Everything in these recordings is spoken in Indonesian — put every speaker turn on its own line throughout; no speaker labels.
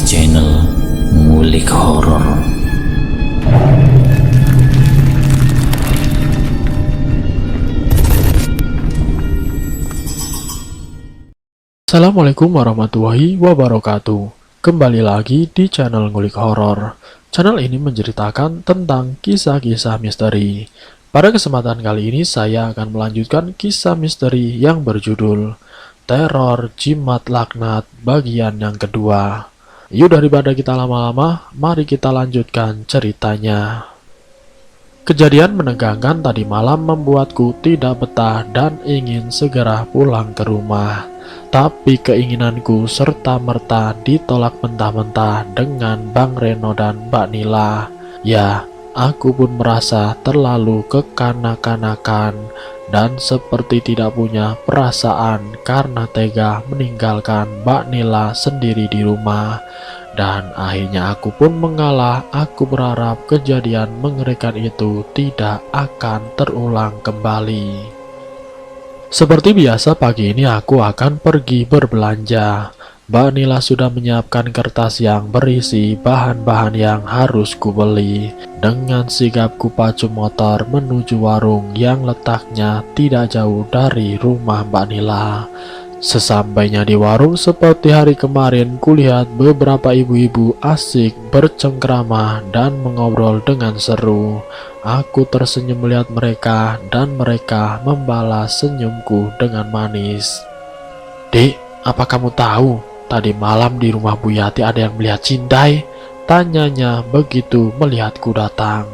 channel Ngulik Horor.
Assalamualaikum warahmatullahi wabarakatuh. Kembali lagi di channel Ngulik Horor. Channel ini menceritakan tentang kisah-kisah misteri. Pada kesempatan kali ini saya akan melanjutkan kisah misteri yang berjudul Teror Jimat Laknat bagian yang kedua. Yuk daripada kita lama-lama, mari kita lanjutkan ceritanya. Kejadian menegangkan tadi malam membuatku tidak betah dan ingin segera pulang ke rumah. Tapi keinginanku serta-merta ditolak mentah-mentah dengan Bang Reno dan Mbak Nila. Ya, aku pun merasa terlalu kekanak-kanakan dan seperti tidak punya perasaan karena tega meninggalkan Mbak Nila sendiri di rumah. Dan akhirnya aku pun mengalah. Aku berharap kejadian mengerikan itu tidak akan terulang kembali. Seperti biasa pagi ini aku akan pergi berbelanja. Mbak Nila sudah menyiapkan kertas yang berisi bahan-bahan yang harus kubeli. Dengan sigap kupacu motor menuju warung yang letaknya tidak jauh dari rumah Mbak Nila. Sesampainya di warung seperti hari kemarin, kulihat beberapa ibu-ibu asik bercengkrama dan mengobrol dengan seru. Aku tersenyum melihat mereka dan mereka membalas senyumku dengan manis. "Dek, apa kamu tahu? Tadi malam di rumah Bu Yati ada yang melihat Cindai?" Tanyanya begitu melihatku datang.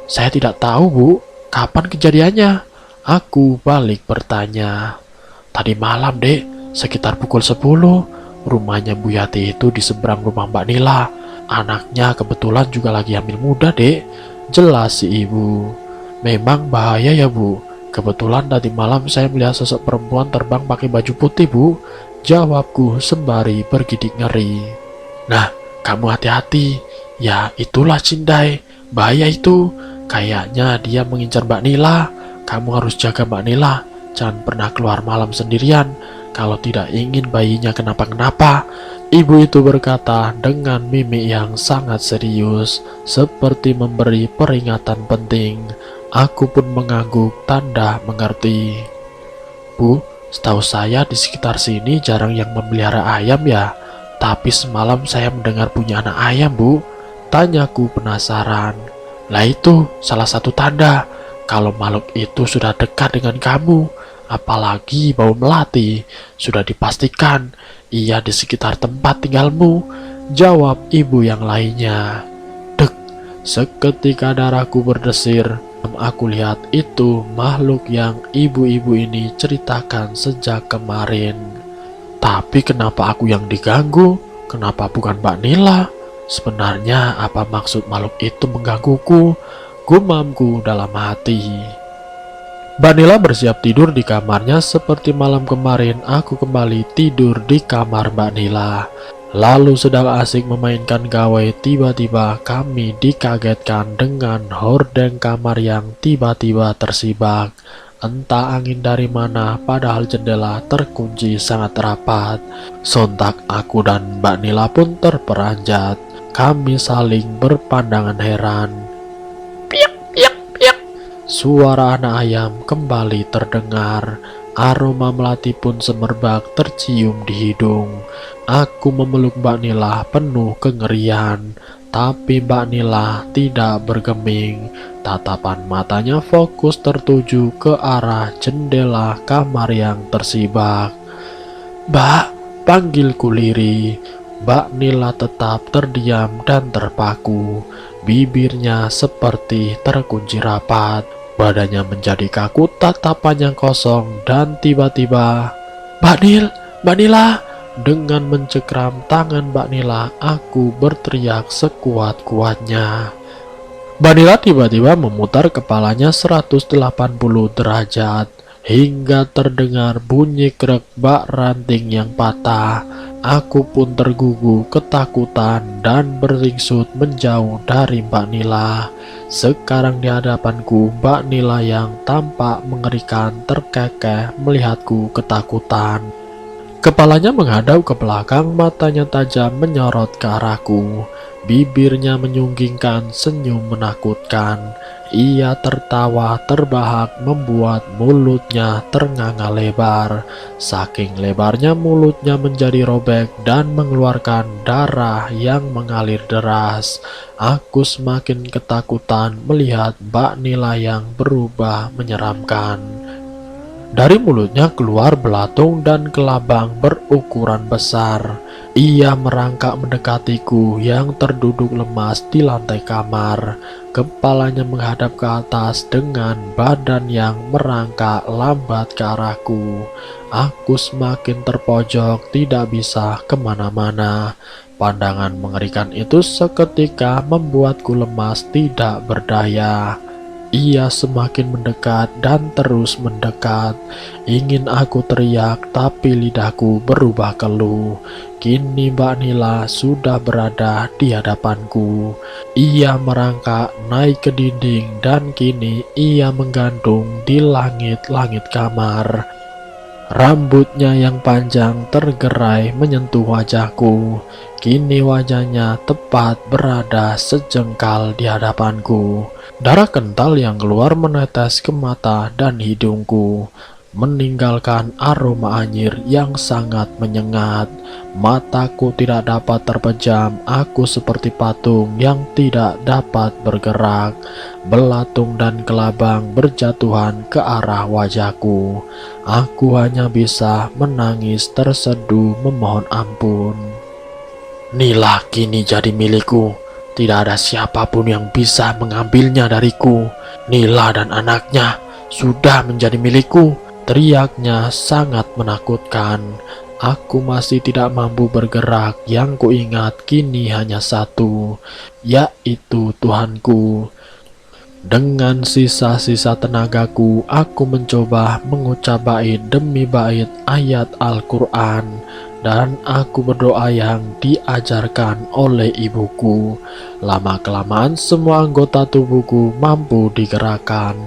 "Saya tidak tahu, Bu. Kapan kejadiannya?" Aku balik bertanya. "Tadi malam, Dek, sekitar pukul 10. Rumahnya Bu Yati itu di seberang rumah Mbak Nila. Anaknya kebetulan juga lagi hamil muda, Dek," jelas si ibu. "Memang bahaya ya, Bu. Kebetulan tadi malam saya melihat sosok perempuan terbang pakai baju putih, Bu," jawabku sembari bergidik ngeri. "Nah, kamu hati-hati. Ya, itulah Cindai. Bahaya itu. Kayaknya dia mengincar Mbak Nila. Kamu harus jaga Mbak Nila. Jangan pernah keluar malam sendirian kalau tidak ingin bayinya kenapa-kenapa," ibu itu berkata dengan mimik yang sangat serius, seperti memberi peringatan penting. Aku pun mengangguk tanda mengerti. "Bu, setahu saya di sekitar sini jarang yang memelihara ayam ya. Tapi semalam saya mendengar bunyi anak ayam, Bu," tanyaku penasaran. "Lah itu salah satu tanda kalau makhluk itu sudah dekat dengan kamu. Apalagi bau melati. Sudah dipastikan ia di sekitar tempat tinggalmu," jawab ibu yang lainnya. Dek, seketika darahku berdesir. Aku lihat itu makhluk yang ibu-ibu ini ceritakan sejak kemarin. Tapi kenapa aku yang diganggu? Kenapa bukan Mbak Nila? Sebenarnya apa maksud makhluk itu menggangguku? Gumamku dalam hati. Mbak Nila bersiap tidur di kamarnya seperti malam kemarin. Aku kembali tidur di kamar Mbak Nila. Lalu sedang asik memainkan gawai, tiba-tiba kami dikagetkan dengan hordeng kamar yang tiba-tiba tersibak. Entah angin dari mana, padahal jendela terkunci sangat rapat. Sontak aku dan Mbak Nila pun terperanjat. Kami saling berpandangan heran. Suara anak ayam kembali terdengar. Aroma melati pun semerbak tercium di hidung. Aku memeluk Mbak Nila penuh kengerian. Tapi Mbak Nila tidak bergeming. Tatapan matanya fokus tertuju ke arah jendela kamar yang tersibak. "Mbak," panggilku lirih. Mbak Nila tetap terdiam dan terpaku. Bibirnya seperti terkunci rapat. Badannya menjadi kaku, tatapannya kosong, dan tiba-tiba, "Mbak Nila!" Dengan mencekram tangan Mbak Nila, aku berteriak sekuat-kuatnya. Mbak Nila tiba-tiba memutar kepalanya 180 derajat, hingga terdengar bunyi krek bak ranting yang patah. Aku pun tergugu ketakutan dan beringsut menjauh dari Mbak Nila. Sekarang di hadapanku Mbak Nila yang tampak mengerikan terkekeh melihatku ketakutan. Kepalanya menghadap ke belakang, matanya tajam menyorot ke arahku. Bibirnya menyunggingkan senyum menakutkan. Ia tertawa terbahak membuat mulutnya ternganga lebar. Saking lebarnya mulutnya menjadi robek dan mengeluarkan darah yang mengalir deras. Aku semakin ketakutan melihat Mbak Nila yang berubah menyeramkan. Dari mulutnya keluar belatung dan kelabang berukuran besar. Ia merangkak mendekatiku yang terduduk lemas di lantai kamar. Kepalanya menghadap ke atas dengan badan yang merangkak lambat ke arahku. Aku semakin terpojok, tidak bisa kemana-mana. Pandangan mengerikan itu seketika membuatku lemas tidak berdaya. Ia semakin mendekat dan terus mendekat. Ingin aku teriak, tapi lidahku berubah keluh. Kini Mbak Nila sudah berada di hadapanku. Ia merangkak naik ke dinding dan kini ia menggantung di langit-langit kamar. Rambutnya yang panjang tergerai menyentuh wajahku. Kini wajahnya tepat berada sejengkal di hadapanku. Darah kental yang keluar menetes ke mata dan hidungku, meninggalkan aroma anyir yang sangat menyengat. Mataku tidak dapat terpejam, aku seperti patung yang tidak dapat bergerak. Belatung dan kelabang berjatuhan ke arah wajahku. Aku hanya bisa menangis terseduh memohon ampun. Nila kini jadi milikku. Tidak ada siapapun yang bisa mengambilnya dariku. Nila dan anaknya sudah menjadi milikku. Teriaknya sangat menakutkan. Aku masih tidak mampu bergerak. Yang kuingat kini hanya satu, yaitu Tuhanku. Dengan sisa-sisa tenagaku, aku mencoba mengucap bait demi bait ayat Al-Quran. Dan aku berdoa yang diajarkan oleh ibuku. Lama-kelamaan semua anggota tubuhku mampu digerakkan.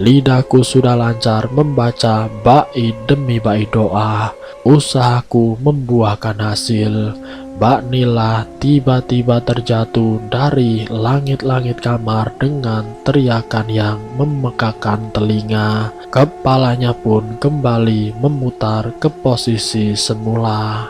Lidahku sudah lancar membaca bait demi bait doa. Usahaku membuahkan hasil. Mbak Nila tiba-tiba terjatuh dari langit-langit kamar dengan teriakan yang memekakan telinga. Kepalanya pun kembali memutar ke posisi semula.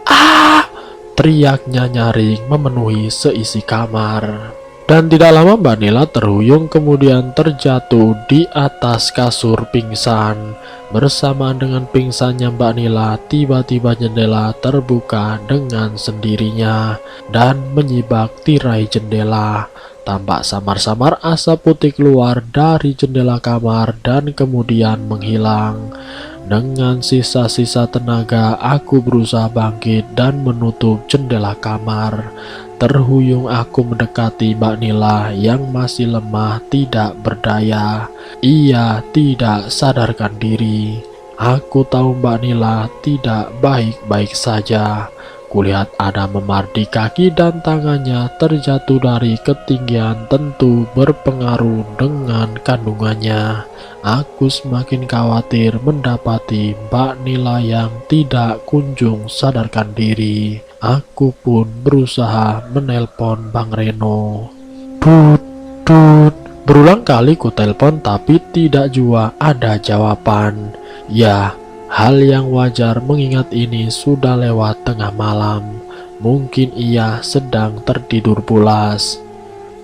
Ah! Teriaknya nyaring memenuhi seisi kamar. Dan tidak lama Mbak Nila terhuyung kemudian terjatuh di atas kasur pingsan. Bersamaan dengan pingsannya Mbak Nila, tiba-tiba jendela terbuka dengan sendirinya dan menyibak tirai jendela. Tampak samar-samar asap putih keluar dari jendela kamar dan kemudian menghilang. Dengan sisa-sisa tenaga, aku berusaha bangkit dan menutup jendela kamar. Terhuyung aku mendekati Mbak Nila yang masih lemah tidak berdaya. Ia tidak sadarkan diri. Aku tahu Mbak Nila tidak baik-baik saja. Kulihat ada memar di kaki dan tangannya terjatuh dari ketinggian, tentu berpengaruh dengan kandungannya. Aku semakin khawatir mendapati Mbak Nila yang tidak kunjung sadarkan diri. Aku pun berusaha menelpon Bang Reno. Tut, tut. Berulang kali ku telepon tapi tidak jua ada jawaban. Ya, hal yang wajar mengingat ini sudah lewat tengah malam. Mungkin ia sedang tertidur pulas.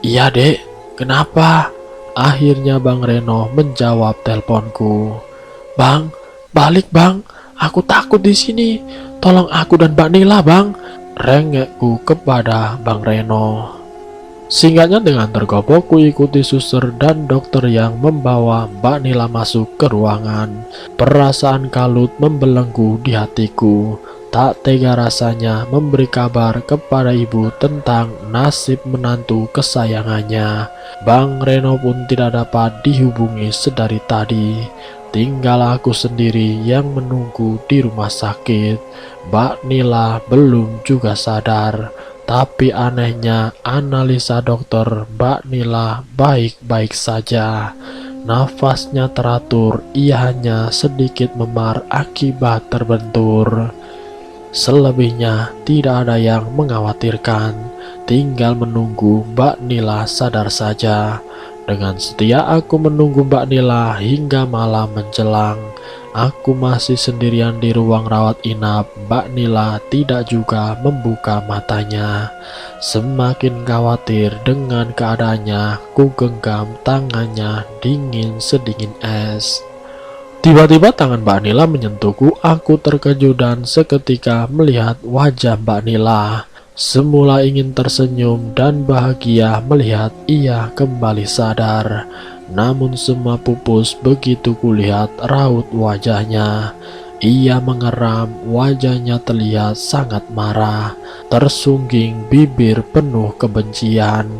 Iya dek, kenapa? Akhirnya Bang Reno menjawab teleponku. Bang, balik bang, aku takut di sini. Tolong aku dan Mbak Nila bang. Rengekku kepada Bang Reno. Singkatnya dengan tergobok ku ikuti suster dan dokter yang membawa Mbak Nila masuk ke ruangan. Perasaan kalut membelenggu di hatiku. Tak tega rasanya memberi kabar kepada ibu tentang nasib menantu kesayangannya. Bang Reno pun tidak dapat dihubungi sedari tadi. Tinggal aku sendiri yang menunggu di rumah sakit. Mbak Nila belum juga sadar. Tapi anehnya analisa dokter Mbak Nila baik-baik saja. Nafasnya teratur, ia hanya sedikit memar akibat terbentur. Selebihnya tidak ada yang mengkhawatirkan, tinggal menunggu Mbak Nila sadar saja. Dengan setia aku menunggu Mbak Nila hingga malam menjelang. Aku masih sendirian di ruang rawat inap. Mbak Nila tidak juga membuka matanya. Semakin khawatir dengan keadaannya, ku genggam tangannya dingin sedingin es. Tiba-tiba tangan Mbak Nila menyentuhku. Aku terkejut dan seketika melihat wajah Mbak Nila. Semula ingin tersenyum dan bahagia melihat ia kembali sadar. Namun semua pupus begitu kulihat raut wajahnya. Ia mengeram, wajahnya terlihat sangat marah. Tersungging, bibir penuh kebencian.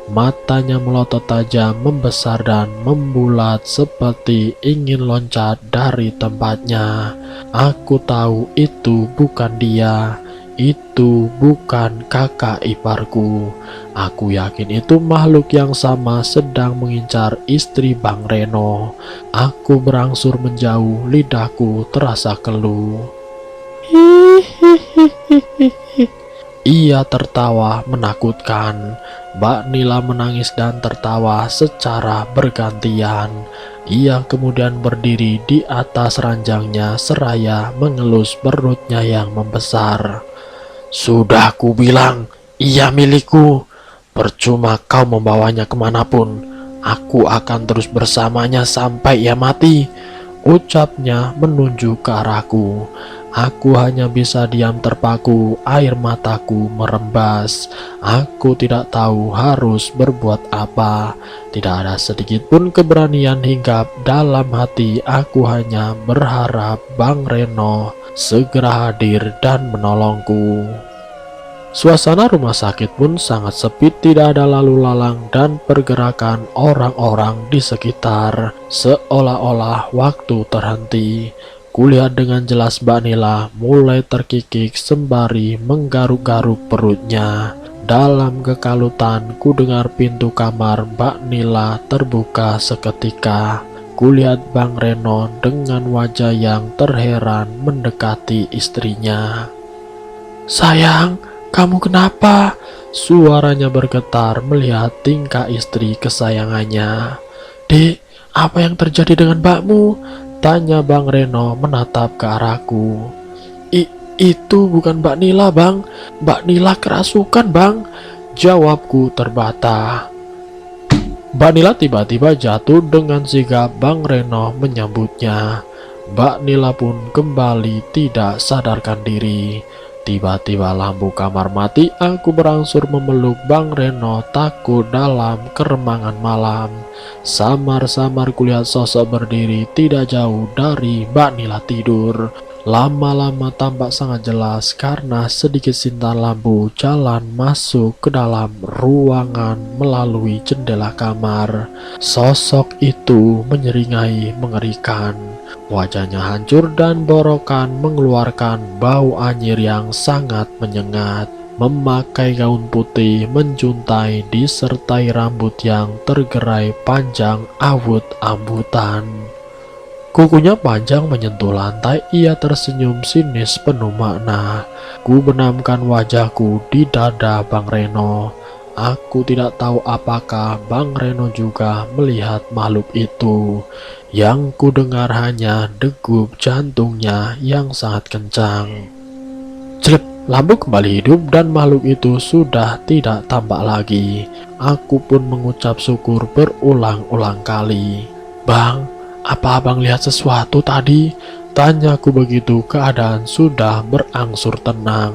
Matanya melotot tajam, membesar dan membulat seperti ingin loncat dari tempatnya. Aku tahu itu bukan dia. Itu bukan kakak iparku. Aku yakin itu makhluk yang sama sedang mengincar istri Bang Reno. Aku berangsur menjauh, lidahku terasa keluh. Ia tertawa menakutkan. Mbak Nila menangis dan tertawa secara bergantian. Ia kemudian berdiri di atas ranjangnya seraya mengelus perutnya yang membesar. Sudah kubilang, ia milikku. Percuma kau membawanya kemanapun. Aku akan terus bersamanya sampai ia mati. Ucapnya menunjuk ke arahku. Aku hanya bisa diam terpaku, air mataku merembas. Aku tidak tahu harus berbuat apa. Tidak ada sedikit pun keberanian hinggap dalam hati. Aku hanya berharap Bang Reno segera hadir dan menolongku. Suasana rumah sakit pun sangat sepi, tidak ada lalu lalang dan pergerakan orang-orang di sekitar. Seolah-olah waktu terhenti. Kulihat dengan jelas Mbak Nila mulai terkikik sembari menggaruk-garuk perutnya. Dalam kekalutan, ku dengar pintu kamar Mbak Nila terbuka seketika. Kulihat Bang Reno dengan wajah yang terheran mendekati istrinya. Sayang, kamu kenapa? Suaranya bergetar melihat tingkah istri kesayangannya. Dek, apa yang terjadi dengan mbakmu? Tanya Bang Reno menatap ke arahku. Itu bukan Mbak Nila, Bang. Mbak Nila kerasukan, Bang. Jawabku terbata. Mbak Nila tiba-tiba jatuh dengan sigap. Bang Reno menyambutnya. Mbak Nila pun kembali tidak sadarkan diri. Tiba-tiba lampu kamar mati. Aku berangsur memeluk Bang Reno, takut dalam keremangan malam. Samar-samar kulihat sosok berdiri tidak jauh dari Mbak Nila tidur. Lama-lama tampak sangat jelas karena sedikit sintar lampu jalan masuk ke dalam ruangan melalui jendela kamar. Sosok itu menyeringai mengerikan. Wajahnya hancur dan borokan mengeluarkan bau anyir yang sangat menyengat. Memakai gaun putih menjuntai disertai rambut yang tergerai panjang awut-amutan. Kukunya panjang menyentuh lantai. Ia tersenyum sinis penuh makna. Ku benamkan wajahku di dada Bang Reno. Aku tidak tahu apakah Bang Reno juga melihat makhluk itu. Yang ku dengar hanya degup jantungnya yang sangat kencang. Jelek, lampu kembali hidup dan makhluk itu sudah tidak tampak lagi. Aku pun mengucap syukur berulang-ulang kali. Bang, apa abang lihat sesuatu tadi? Tanyaku begitu keadaan sudah berangsur tenang.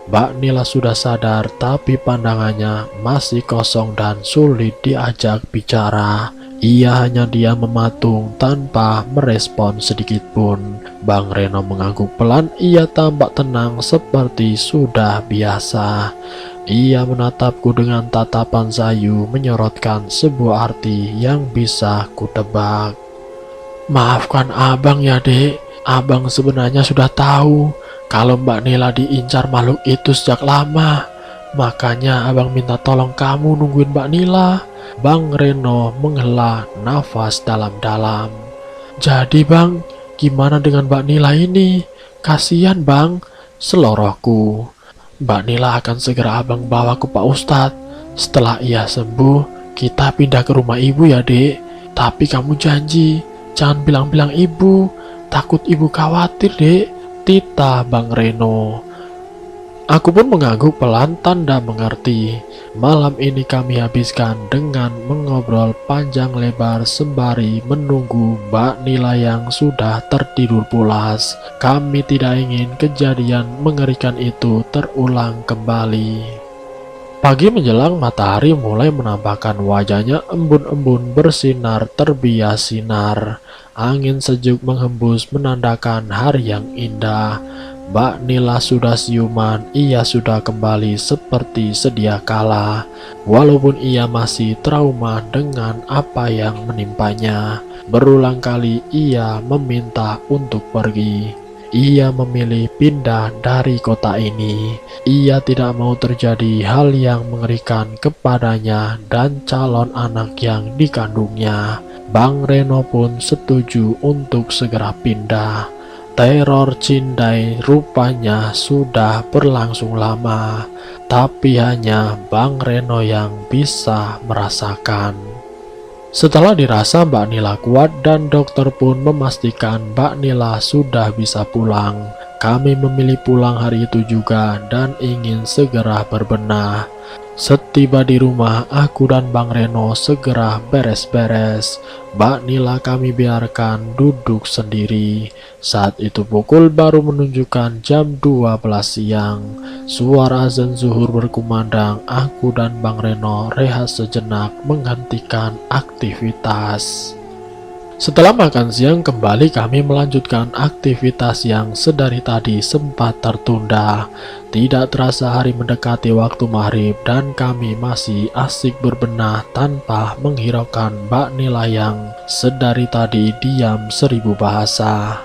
Mbak Nila sudah sadar tapi pandangannya masih kosong dan sulit diajak bicara. Ia hanya diam mematung tanpa merespon sedikit pun. Bang Reno mengangguk pelan. Ia tampak tenang seperti sudah biasa. Ia menatapku dengan tatapan sayu menyorotkan sebuah arti yang bisa kutebak. Maafkan abang ya dek. Abang sebenarnya sudah tahu kalau Mbak Nila diincar makhluk itu sejak lama. Makanya abang minta tolong kamu nungguin Mbak Nila. Bang Reno menghela nafas dalam-dalam. Jadi bang, gimana dengan Mbak Nila ini? Kasihan bang, selorohku. Mbak Nila akan segera abang bawa ke Pak Ustadz. Setelah ia sembuh, kita pindah ke rumah ibu ya dek. Tapi kamu janji, jangan bilang-bilang ibu. Takut ibu khawatir dek, titah Bang Reno. Aku pun mengangguk pelan tanda mengerti. Malam ini kami habiskan dengan mengobrol panjang lebar sembari menunggu Mbak Nila yang sudah tertidur pulas. Kami tidak ingin kejadian mengerikan itu terulang kembali. Pagi menjelang matahari mulai menampakkan wajahnya embun-embun bersinar terbias sinar. Angin sejuk menghembus menandakan hari yang indah. Mbak Nila sudah siuman, ia sudah kembali seperti sedia kala. Walaupun ia masih trauma dengan apa yang menimpanya, berulang kali ia meminta untuk pergi. Ia memilih pindah dari kota ini. Ia tidak mau terjadi hal yang mengerikan kepadanya dan calon anak yang dikandungnya. Bang Reno pun setuju untuk segera pindah. Teror Cindai rupanya sudah berlangsung lama, tapi hanya Bang Reno yang bisa merasakan. Setelah dirasa Mbak Nila kuat dan dokter pun memastikan Mbak Nila sudah bisa pulang. Kami memilih pulang hari itu juga dan ingin segera berbenah. Setiba di rumah, aku dan Bang Reno segera beres-beres. Mbak Nila kami biarkan duduk sendiri. Saat itu pukul baru menunjukkan jam 12 siang. Suara azan zuhur berkumandang. Aku dan Bang Reno rehat sejenak menghentikan aktivitas. Setelah makan siang kembali kami melanjutkan aktivitas yang sedari tadi sempat tertunda. Tidak terasa hari mendekati waktu maghrib dan kami masih asik berbenah tanpa menghiraukan Mbak Nila yang sedari tadi diam 1000 bahasa.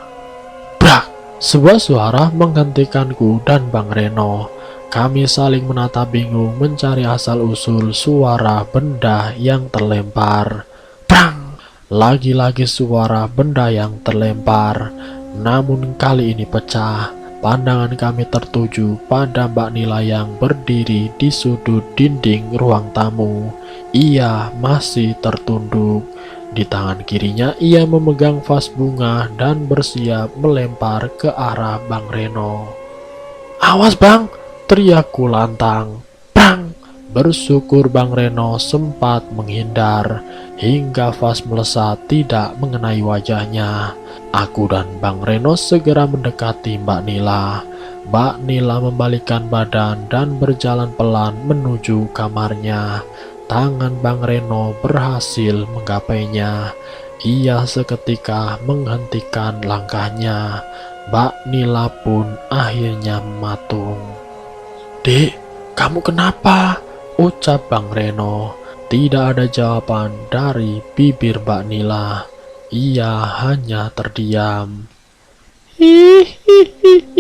Brak! Sebuah suara menghentikanku dan Bang Reno. Kami saling menatap bingung mencari asal-usul suara benda yang terlempar. Prang! Lagi-lagi suara benda yang terlempar, namun kali ini pecah. Pandangan kami tertuju pada Mbak Nila yang berdiri di sudut dinding ruang tamu. Ia masih tertunduk. Di tangan kirinya ia memegang vas bunga dan bersiap melempar ke arah Bang Reno. "Awas bang!" teriakku lantang. Prang! Bersyukur Bang Reno sempat menghindar hingga vas melesat tidak mengenai wajahnya. Aku dan Bang Reno segera mendekati Mbak Nila. Mbak Nila membalikkan badan dan berjalan pelan menuju kamarnya. Tangan Bang Reno berhasil menggapainya. Ia seketika menghentikan langkahnya. Mbak Nila pun akhirnya mematung. "Dek, kamu kenapa?" ucap Bang Reno. Tidak ada jawaban dari bibir Mbak Nila. Ia hanya terdiam. Hihihihihi.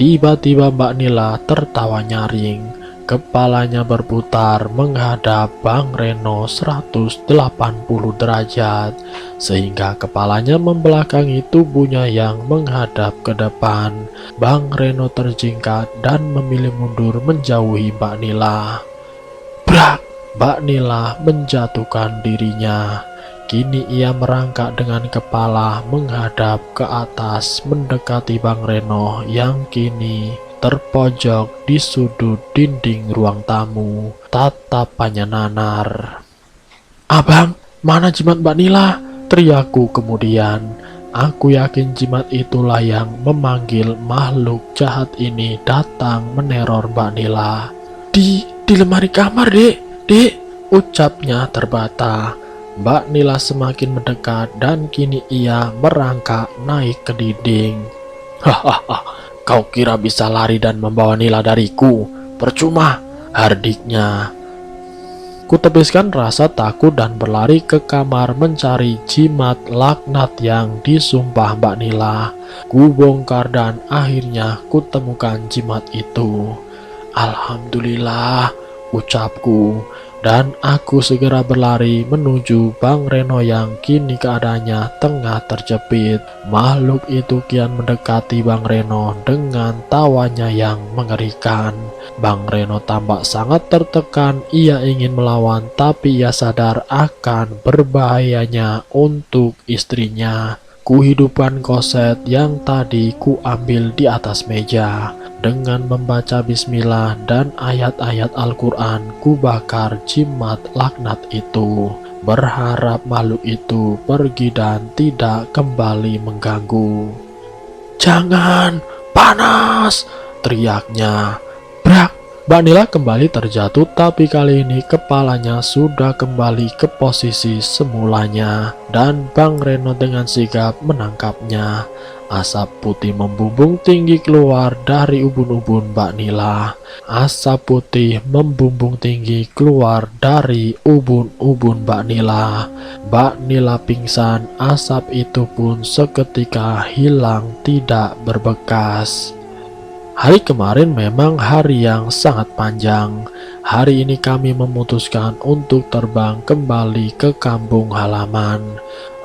Tiba-tiba Mbak Nila tertawa nyaring. Kepalanya berputar menghadap Bang Reno 180 derajat, sehingga kepalanya membelakangi tubuhnya yang menghadap ke depan. Bang Reno terjingkat dan memilih mundur menjauhi Mbak Nila. Brak! Mbak Nila menjatuhkan dirinya. Kini ia merangkak dengan kepala menghadap ke atas mendekati Bang Reno yang kini terpojok di sudut dinding ruang tamu. Tatapannya nanar. "Abang, mana jimat Mbak Nila?" teriakku kemudian. Aku yakin jimat itulah yang memanggil makhluk jahat ini datang meneror Mbak Nila. Di lemari kamar, Dek, ucapnya terbata. Mbak Nila semakin mendekat dan kini ia merangkak naik ke dinding. "Hahaha, kau kira bisa lari dan membawa Nila dariku? Percuma," hardiknya. Kutebiskan rasa takut dan berlari ke kamar mencari jimat laknat yang disumpah Mbak Nila. Ku bongkar dan akhirnya kutemukan jimat itu. "Alhamdulillah," ucapku. dan aku segera berlari menuju Bang Reno yang kini keadaannya tengah terjepit. Makhluk itu kian mendekati Bang Reno dengan tawanya yang mengerikan. Bang Reno tampak sangat tertekan, ia ingin melawan tapi ia sadar akan berbahayanya untuk istrinya. Kuhidupkan koset yang tadi kuambil di atas meja. Dengan membaca bismillah dan ayat-ayat Al-Quran, kubakar jimat laknat itu. Berharap makhluk itu pergi dan tidak kembali mengganggu. "Jangan, panas!" teriaknya. Brak! Mbak Nila kembali terjatuh, tapi kali ini kepalanya sudah kembali ke posisi semulanya, dan Bang Reno dengan sigap menangkapnya. Asap putih membumbung tinggi keluar dari ubun-ubun Mbak Nila. Asap putih membumbung tinggi keluar dari ubun-ubun Mbak Nila. Mbak Nila pingsan, asap itu pun seketika hilang tidak berbekas. Hari kemarin memang hari yang sangat panjang. Hari ini kami memutuskan untuk terbang kembali ke kampung halaman.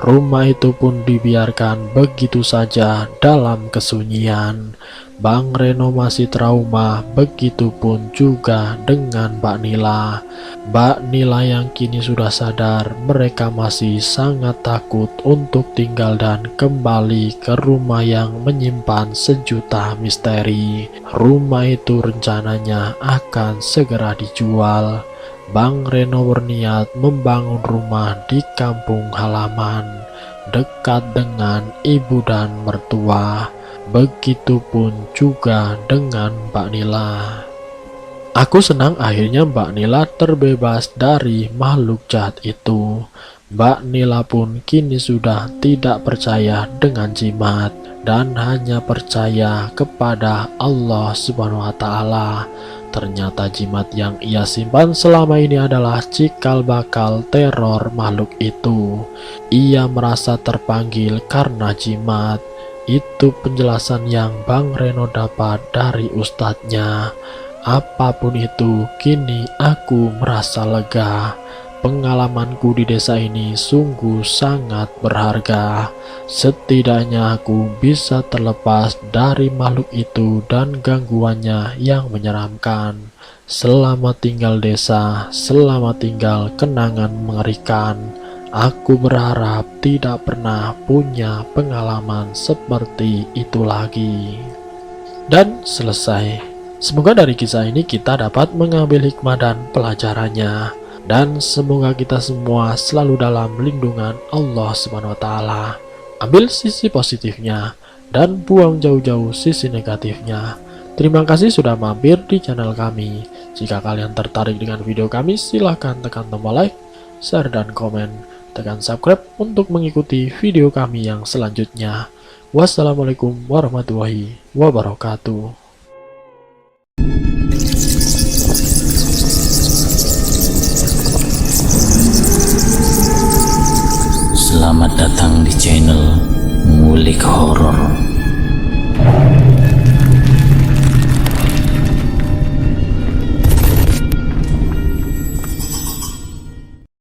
Rumah itu pun dibiarkan begitu saja dalam kesunyian. Bang Reno masih trauma, begitupun juga dengan Mbak Nila. Mbak Nila yang kini sudah sadar, mereka masih sangat takut untuk tinggal dan kembali ke rumah yang menyimpan sejuta misteri. Rumah itu rencananya akan segera dijual. Bang Reno berniat membangun rumah di kampung halaman, dekat dengan ibu dan mertua. Begitupun juga dengan Mbak Nila. Aku senang akhirnya Mbak Nila terbebas dari makhluk jahat itu. Mbak Nila pun kini sudah tidak percaya dengan jimat dan hanya percaya kepada Allah Subhanahu wa Ta'ala. Ternyata jimat yang ia simpan selama ini adalah cikal bakal teror makhluk itu. Ia merasa terpanggil karena jimat. Itu penjelasan yang Bang Reno dapat dari ustadznya. Apapun itu, kini aku merasa lega. Pengalamanku di desa ini sungguh sangat berharga. Setidaknya aku bisa terlepas dari makhluk itu dan gangguannya yang menyeramkan. Selamat tinggal desa, selamat tinggal kenangan mengerikan. Aku berharap tidak pernah punya pengalaman seperti itu lagi. Dan selesai. Semoga dari kisah ini kita dapat mengambil hikmah dan pelajarannya. Dan semoga kita semua selalu dalam lindungan Allah Subhanahu wa Ta'ala. Ambil sisi positifnya dan buang jauh-jauh sisi negatifnya. Terima kasih sudah mampir di channel kami. Jika kalian tertarik dengan video kami, silahkan tekan tombol like, share, dan komen. Tekan subscribe untuk mengikuti video kami yang selanjutnya. Wassalamualaikum warahmatullahi wabarakatuh.
Selamat datang di channel Ngulik Horor.